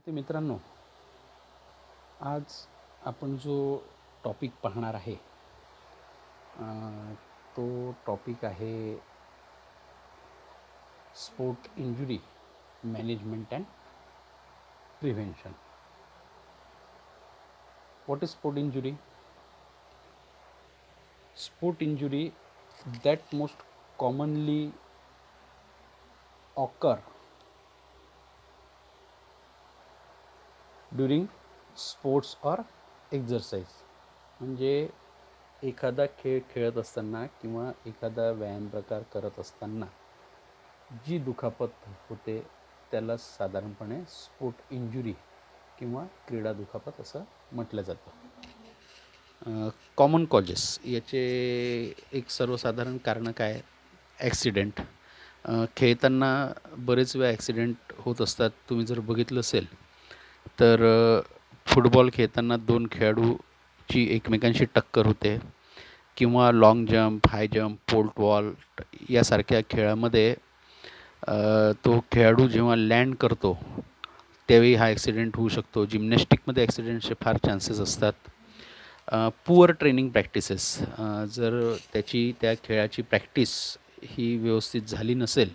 ते मित्रांनो, आज आपण जो टॉपिक पाहणार आहे तो टॉपिक आहे sport injury management and prevention. What is sport injury? Sport injury that most commonly occur during sports or exercise. म्हणजे एखादा खेळ खेळत असताना किंवा एखादा व्यायाम प्रकार करत असताना जी दुखापत होते त्याला साधारणपणे स्पोर्ट इंजुरी किंवा क्रीडा दुखापत असं म्हटलं जातं. कॉमन कॉजेस याचे एक सर्वसाधारण कारणं काय? ॲक्सिडेंट. खेळताना बरेच वेळा ॲक्सिडेंट होत असतात. तुम्ही जर बघितलं असेल तर फुटबॉल खेळताना दोन खेळाडूची एकमेकांशी टक्कर होते किंवा लाँग जंप, हाय जंप, पोल्ट वॉल्ट यासारख्या खेळामध्ये तो खेळाडू जेव्हा लँड करतो त्यावेळी हा ॲक्सिडेंट होऊ शकतो. जिम्नॅस्टिकमध्ये ॲक्सिडेंटचे फार चान्सेस असतात. पुअर ट्रेनिंग प्रॅक्टिसेस, जर त्या खेळाची प्रॅक्टिस ही व्यवस्थित झाली नसेल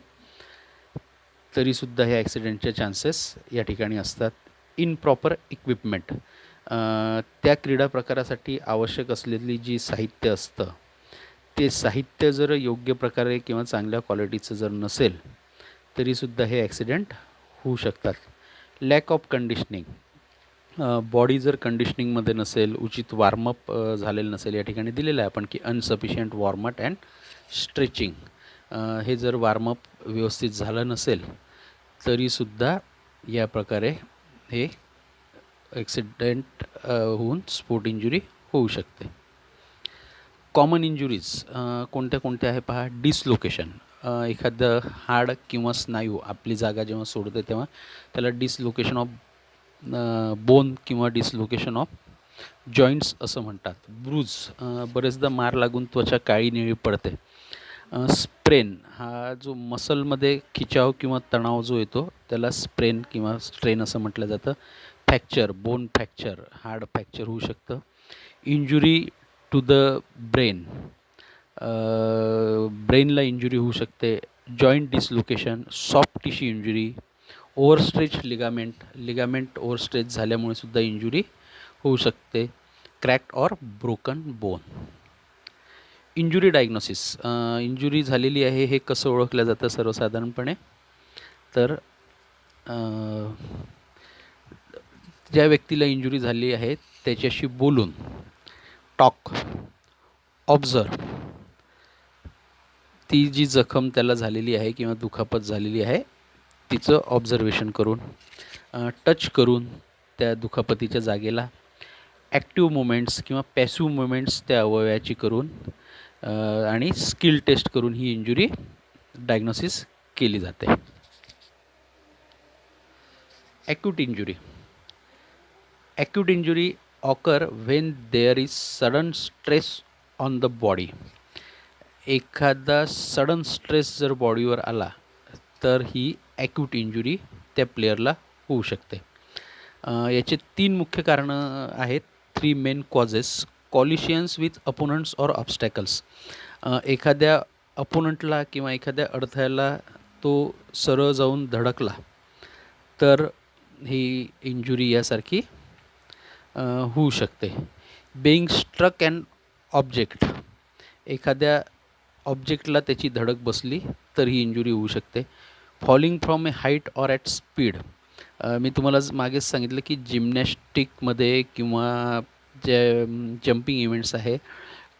तरीसुद्धा हे ॲक्सिडेंटचे चान्सेस या ठिकाणी असतात. इनप्रॉपर इक्विपमेंट, त्या क्रीडा प्रकारासाठी आवश्यक असलेली जी साहित्य असतं ते साहित्य जर योग्य प्रकारे किंवा चांगल्या क्वालिटीचं जर नसेल तरीसुद्धा हे ॲक्सिडेंट होऊ शकतात. लॅक ऑफ कंडिशनिंग, बॉडी जर कंडिशनिंगमध्ये नसेल, उचित वॉर्मअप झालेलं नसेल. या ठिकाणी दिलेलं आहे आपण की अनसफिशियंट वॉर्मअप अँड स्ट्रेचिंग. हे जर वॉर्मअप व्यवस्थित झालं नसेल तरीसुद्धा या प्रकारे हे ॲक्सिडेंट होऊन स्पोर्ट इंजुरी होऊ शकते. कॉमन इंजुरीज कोणत्या कोणत्या आहे पहा. डिसलोकेशन, एखादं हाड किंवा स्नायू आपली जागा जेव्हा सोडते तेव्हा त्याला डिसलोकेशन ऑफ बोन किंवा डिसलोकेशन ऑफ जॉईंट्स असं म्हणतात. ब्रूज, बरेचदा मार लागून त्वचा काळी निळी पडते. स्प्रेन, हा जो मसलमध्ये खिचाव किंवा तणाव जो येतो त्याला स्प्रेन किंवा स्ट्रेन असं म्हटलं जातं. फ्रॅक्चर, बोन फ्रॅक्चर, हाड फ्रॅक्चर होऊ शकतं. इंजुरी टू द ब्रेन, ब्रेनला इंजुरी होऊ शकते. Joint dislocation, soft tissue injury, overstretch ligament overstretch झाल्यामुळे सुद्धा इंजुरी होऊ शकते. Cracked or broken bone. Injury diagnosis, injury झालेली आहे हे कसं ओळखलं जातं सर्वसाधारणपणे? तर ज्या व्यक्तीला इंजुरी झाली आहे त्याच्याशी बोलून, टॉक, ऑब्झर्व, ती जी जखम त्याला झालेली आहे किंवा दुखापत झालेली आहे तिचं ऑब्झर्वेशन करून, टच करून त्या दुखापतीच्या जागेला, ॲक्टिव्ह मुवमेंट्स किंवा पॅसिव्ह मुवमेंट्स त्या अवयवाची करून आणि स्किल टेस्ट करून ही इंजुरी डायग्नोसिस केली जाते. Acute injury. Acute injury occur when there is sudden stress on the body. एखादा सडन स्ट्रेस जर बॉडीवर आला तर ही ॲक्यूट इंजुरी त्या प्लेयरला होऊ शकते. याचे 3 मुख्य कारणं आहेत. 3 main causes. Collisions with opponents or obstacles, एखाद्या अपोनंटला किंवा एखाद्या अडथळ्याला तो सरळ जाऊन धडकला तर ही इंजुरी यासारखी होऊ शकते. बेईंग स्ट्रक अँड ऑब्जेक्ट, एखाद्या ऑब्जेक्टला त्याची धडक बसली तर ही इंजुरी होऊ शकते. Falling from a height or at speed, मी तुम्हाला मागेच सांगितलं की जिम्नॅस्टिकमध्ये किंवा जे जम्पिंग इव्हेंट्स आहे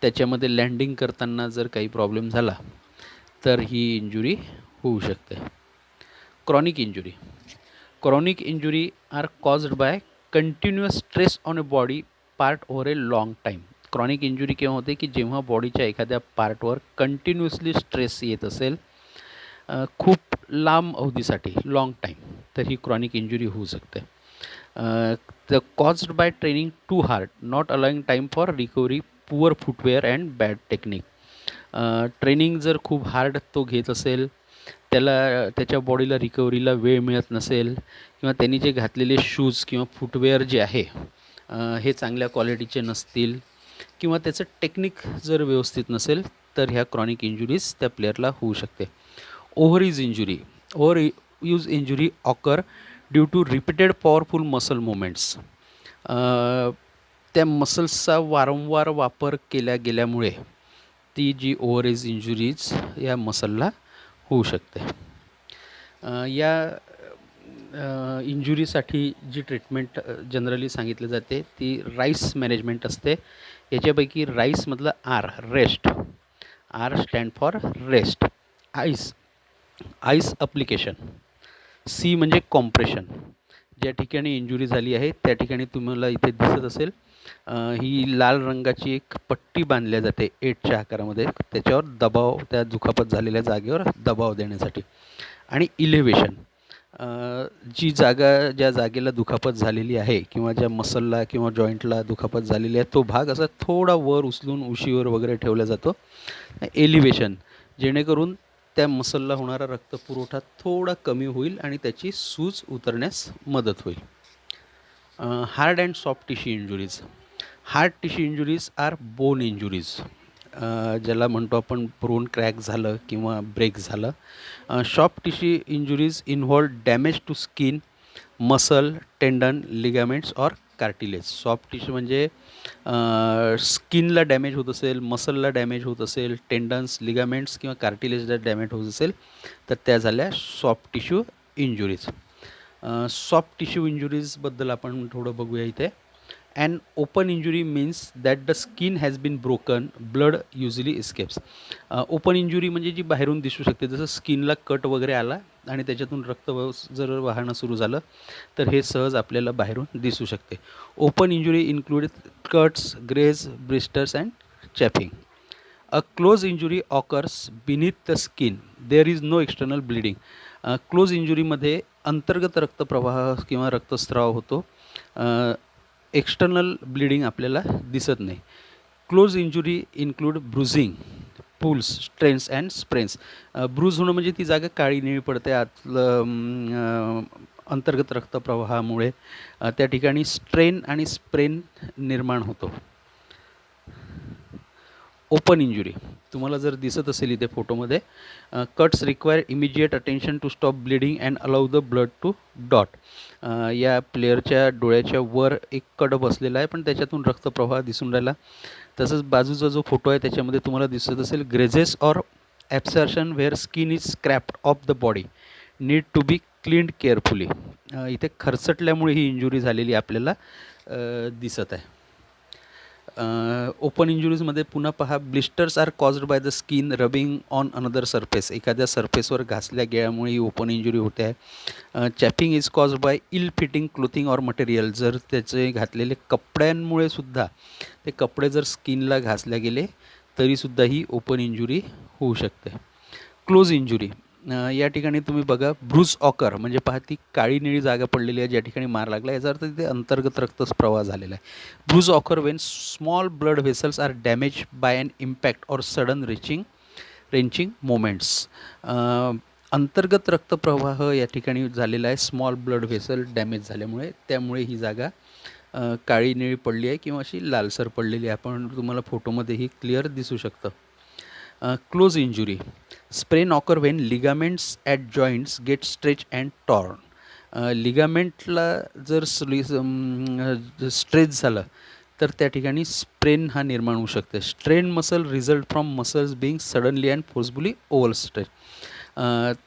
त्याच्यामध्ये लँडिंग करताना जर काही प्रॉब्लेम झाला तर ही इंजुरी होऊ शकते. Chronic injury. Chronic injury are caused by continuous stress on a body part over a long time. Chronic injury केव्हा होते की जेव्हा बॉडीच्या एखाद्या पार्टवर कंटिन्युअसली स्ट्रेस येत असेल खूप लांब अवधीसाठी, लाँग टाईम, तर ही क्रॉनिक इंजुरी होऊ शकते. The caused by training too hard, not allowing time for recovery, poor footwear and bad technique. Training जर खूप हार्ड तो घेत असेल त्याला त्याच्या बॉडीला रिकव्हरीला वेळ मिळत नसेल किंवा त्यांनी जे घातलेले शूज किंवा फुटवेअर जे आहे हे चांगल्या क्वालिटीचे नसतील किंवा त्याचं टेक्निक जर व्यवस्थित नसेल तर ह्या क्रॉनिक इंजुरीज त्या प्लेयरला होऊ शकते. Overuse injury occur due to repeated powerful muscle movements. त्या मसल्सचा वारंवार वापर केल्या गेल्यामुळे ती जी ओव्हर यूज इंजुरीज या मसलला होऊ शकते. या इंजुरीसाठी जी ट्रीटमेंट जनरली सांगितली जाते ती राईस मॅनेजमेंट असते. याच्यापैकी राईसमधलं rest, R stand for rest. Ice application. C म्हणजे कॉम्प्रेशन. ज्या ठिकाणी इंजुरी झाली आहे त्या ठिकाणी तुम्हाला इथे दिसत असेल ही लाल रंगाची एक पट्टी बांधल्या जाते 8च्या आकारामध्ये, त्याच्यावर दबाव, त्या दुखापत झालेल्या जागेवर दबाव देण्यासाठी. आणि इलेव्हेशन. ज्या जागेला दुखापत झालेली आहे किंवा ज्या मसलला किंवा जॉईंटला दुखापत झालेली आहे तो भाग असा थोडा वर उचलून उशीवर वगैरे ठेवला जातो. एलिव्हेशन, जेणेकरून त्या मसलला होणारा रक्तपुरवठा थोडा कमी होईल आणि त्याची सूज उतरण्यास मदत होईल. Hard and soft tissue injuries. Hard tissue injuries are bone injuries. ज्याला म्हणतो आपण बोन क्रॅक झालं किंवा ब्रेक झालं. Soft tissue injuries involve damage to skin, muscle, tendon, ligaments or cartilage. Soft tissue म्हणजे स्किनला डॅमेज होत असेल, मसलला डॅमेज होत असेल, टेंडन्स, लिगामेंट्स किंवा कार्टिलेजला डॅमेज होत असेल तर त्या झाल्या soft tissue injuries. Soft tissue इंजुरीजबद्दल आपण थोडं बघूया इथे. An open injury means that the skin has been broken, blood usually escapes. Open injury म्हणजे जी बाहेरून दिसू शकते, जसं स्किनला कट वगैरे आला आणि त्याच्यातून रक्त जर वाहणं सुरू झालं तर हे सहज आपल्याला बाहेरून दिसू शकते. Open injury include cuts, graze, blisters and chapping. A close injury occurs beneath the skin, there is no external bleeding. Close इंजुरीमध्ये अंतर्गत रक्तप्रवाह किंवा रक्तस्राव होतो, एक्सटर्नल ब्लिडिंग आपल्याला दिसत नाही. Close injury include bruising, pulls, strains and sprains. Bruise होणं म्हणजे ती जागा काळी निळी पडते आतलं अंतर्गत रक्तप्रवाहामुळे. त्या ठिकाणी स्ट्रेन आणि स्प्रेन निर्माण होतो. ओपन इंजुरी तुम्हाला जर दिसत असेल इथे फोटोमध्ये, cuts require immediate attention to stop bleeding and allow the blood to डॉट. या प्लेयरच्या डोळ्याच्या वर एक कट बसलेला आहे पण त्याच्यातून रक्तप्रवाह दिसून राहिला. तसंच बाजूचा जो फोटो आहे त्याच्यामध्ये तुम्हाला दिसत असेल grazes or abrasion where skin is scraped off the body, need to be cleaned carefully. इथे खरचटल्यामुळे ही इंजुरी झालेली आपल्याला दिसत आहे. ओपन इंजुरीजमध्ये पुन्हा पहा, blisters are caused by the skin rubbing on another surface. एखाद्या सरफेसवर घासल्या गेल्यामुळे ही ओपन इंजुरी होते आहे. Chapping is caused by ill fitting clothing or material. जर त्याचे घातलेले कपड्यांमुळे सुद्धा ते कपडे जर स्किनला घासल्या गेले तरीसुद्धा ही ओपन इंजुरी होऊ शकते. क्लोज इंजुरी, या ठिकाणी तुम्ही बघा ब्रूज ऑकर म्हणजे पहा ती काळी निळी जागा पडलेली आहे ज्या ठिकाणी मार लागला, याचा अर्थ तिथे अंतर्गत रक्तप्रवाह झालेला आहे. Bruise occur when small blood vessels are damage by an impact or sudden wrenching moments. अंतर्गत रक्तप्रवाह या ठिकाणी झालेला आहे स्मॉल ब्लड व्हेसल डॅमेज झाल्यामुळे, त्यामुळे ही जागा काळी निळी पडली आहे किंवा अशी लालसर पडलेली आहे. आपण तुम्हाला फोटोमध्येही क्लिअर दिसू शकतं. Close injury, sprain occur when ligaments at joints get stretch and torn. लिगामेंटला जर स्ट्रेच झालं तर त्या ठिकाणी स्प्रेन हा निर्माण होऊ शकते. Strain muscle result from muscles being suddenly and forcefully over stretch.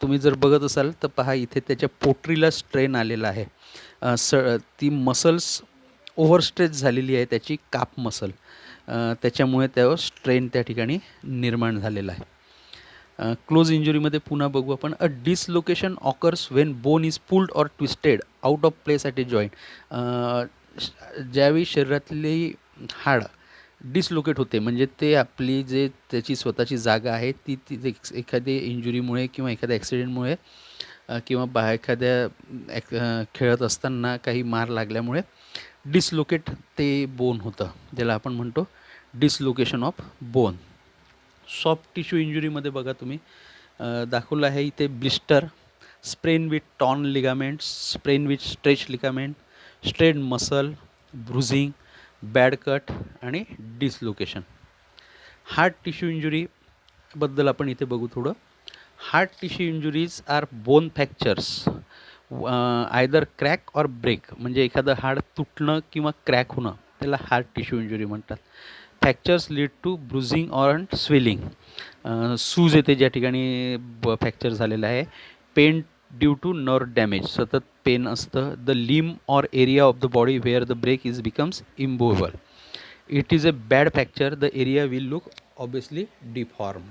तुम्ही जर बघत असाल तर पहा इथे त्याच्या पोटरीला स्ट्रेन आलेला आहे. ती मसल्स ओव्हरस्ट्रेच झालेली आहे, त्याची काप मसल, त्याच्यामुळे त्यावर स्ट्रेन त्या ठिकाणी निर्माण झालेला आहे. क्लोज इंजुरीमध्ये पुन्हा बघू आपण, a dislocation occurs when bone is pulled or twisted out of place at a joint. ज्यावेळी शरीरातली हाड डिसलोकेट होते म्हणजे ते आपली जे त्याची स्वतःची जागा आहे ती एखाद्या इंजुरीमुळे किंवा एखाद्या ॲक्सिडेंटमुळे किंवा एखाद्या खेळत असताना काही मार लागल्यामुळे डिसलोकेट ते बोन होतं, ज्याला आपण म्हणतो dislocation of bone. Soft tissue इंजुरीमध्ये बघा तुम्ही दाखवलं आहे इथे blister, sprain with torn ligaments, sprain with stretch ligament, strain muscle, bruising, bad cut आणि डिसलोकेशन. हार्ट टिश्यू इंजुरीबद्दल आपण इथे बघू थोडं. Hard tissue injuries are bone fractures, either crack और ब्रेक, म्हणजे एखादं हाड तुटणं किंवा क्रॅक होणं त्याला हार्ट टिश्यू इंजुरी म्हणतात. Fractures lead to bruising or swelling, सूज येते ज्या ठिकाणी फ्रॅक्चर झालेलं आहे. Pain due to nerve damage, सतत पेन असतं. The limb or area of the body where the break is becomes immovable. It is a bad fracture, the area will look obviously deformed.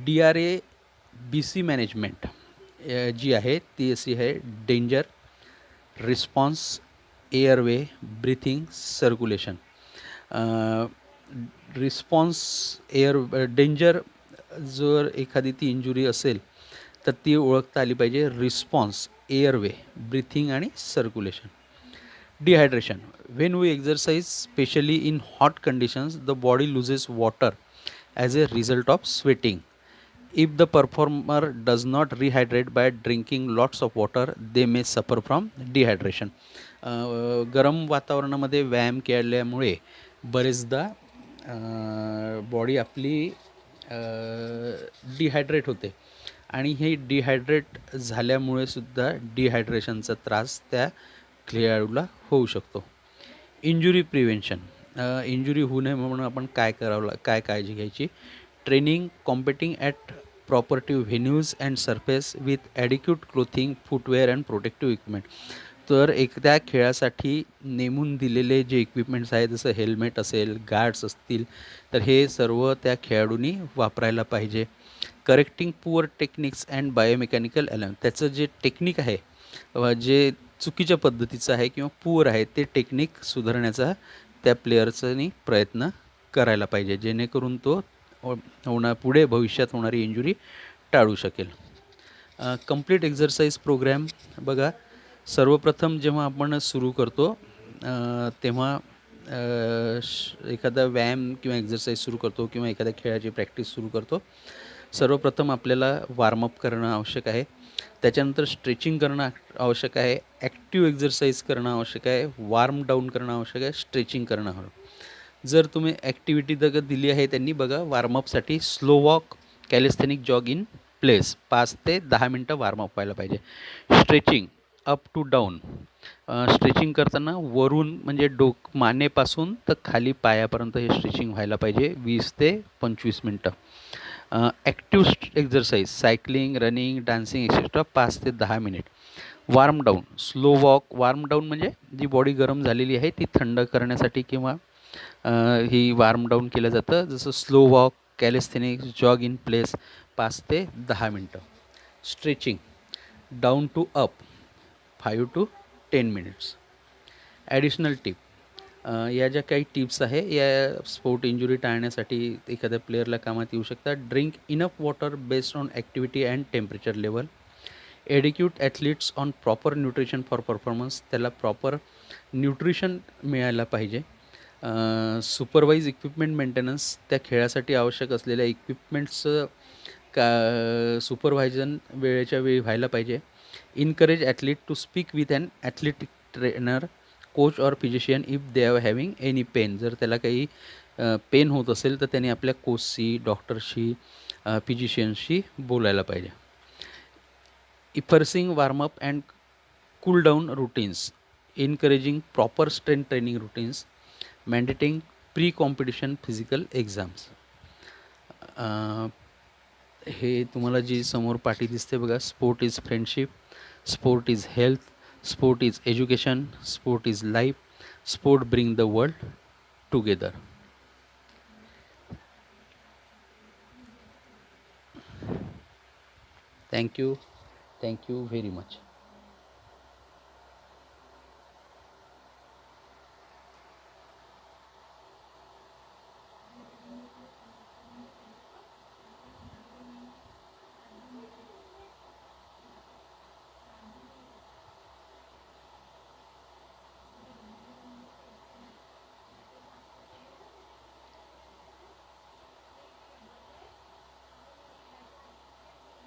DRA-BC management जी आहे ती अशी आहे: danger, response, airway, breathing, circulation. Response danger, जर एखादी ती injury असेल तर ती ओळखता आली पाहिजे. रिस्पॉन्स, एअरवे, ब्रीथिंग आणि circulation. Dehydration, when we exercise especially in hot conditions the body loses water as a result of sweating. If the performer does not rehydrate by drinking lots of water they may suffer from dehydration. गरम वातावरणामध्ये व्यायाम केल्यामुळे बरेचदा body आपली dehydrate होते आणि हे dehydrate झाल्यामुळे सुद्धा डिहायड्रेशनचा त्रास त्या खेळाडूला होऊ शकतो. इंजुरी प्रिव्हेन्शन, इंजुरी होऊ नये म्हणून आपण काय काळजी घ्यायची. Training, competing at appropriate venues and surface with adequate clothing, footwear and protective equipment. तर त्या खेळासाठी नेमून दिलेले जे इक्विपमेंट्स आहेत, जसं हेल्मेट असेल, गार्ड्स असतील, तर हे सर्व त्या खेळाडूंनी वापरायला पाहिजे. Correcting poor techniques and biomechanical एलम, त्याचं जे टेक्निक आहे जे चुकीच्या पद्धतीचं आहे किंवा पुअर आहे ते टेक्निक सुधारण्याचा त्या प्लेयर्सनी प्रयत्न करायला पाहिजे, जेणेकरून तो पुढे भविष्यात होणारी इंजुरी टाळू शकेल. कंप्लीट एक्झरसाइज प्रोग्रॅम बघा. सर्वप्रथम जेव्हा आपण सुरू करतो तेव्हा एखादा व्यायाम किंवा एक्झरसाइज सुरू करतो किंवा एखाद्या खेळाची प्रॅक्टिस सुरू करतो, सर्वप्रथम आपल्याला वॉर्मअप करणं आवश्यक आहे. त्याच्यानंतर स्ट्रेचिंग करणं आवश्यक आहे. ॲक्टिव्ह एक्झरसाइज करणं आवश्यक आहे. वॉर्म डाऊन करणं आवश्यक आहे. स्ट्रेचिंग करणं हवं. जर तुम्ही ॲक्टिव्हिटी दिली आहे त्यांनी बघा, वॉर्मअपसाठी slow walk, calisthenic jog in place, 5 ते 10 मिनटं वॉर्मअप व्हायला पाहिजे. Stretching up to down, stretching करताना वरून म्हणजे मानेपासून तर खाली पायापर्यंत हे स्ट्रेचिंग व्हायला पाहिजे 20 ते 25 मिनटं. Active exercise, cycling, running, dancing etcetera 5 ते 10 minute. Warm down, slow walk. Warm down म्हणजे जी बॉडी गरम झालेली आहे ती थंड करण्यासाठी किंवा ही वॉर्म डाऊन केलं जातं. जसं slow walk, calisthenics, jog in place 5 ते 10 मिनटं. Stretching down to up 5 to 10 minutes. Additional tip, या ज्या काही टिप्स आहे या स्पोर्ट इंजुरी टाळण्यासाठी एखाद्या प्लेयरला कामात येऊ शकतात. Drink enough water based on activity and temperature level. Adequate athletes on proper nutrition for performance, त्याला प्रॉपर न्यूट्रिशन मिळायला पाहिजे. सुपरवाईज इक्विपमेंट मेंटेनन्स, त्या खेळासाठी आवश्यक असलेल्या इक्विपमेंट्सचं सुपरवायझन वेळेच्या वेळी व्हायला पाहिजे. Encourage athlete to speak with an athletic trainer, coach और physician if they are having any pain. जर त्याला काही पेन होत असेल तर त्याने आपल्या कोचशी, डॉक्टरशी, फिजिशियनशी बोलायला पाहिजे. Enforcing warm up and cool down routines, encouraging proper strength training routines, mandating pre competition physical exams. हे तुम्हाला जी समोर पाठी दिसते बघा, sport is friendship, sport is health, sport is education, sport is life, sport bring the world together. Thank you very much.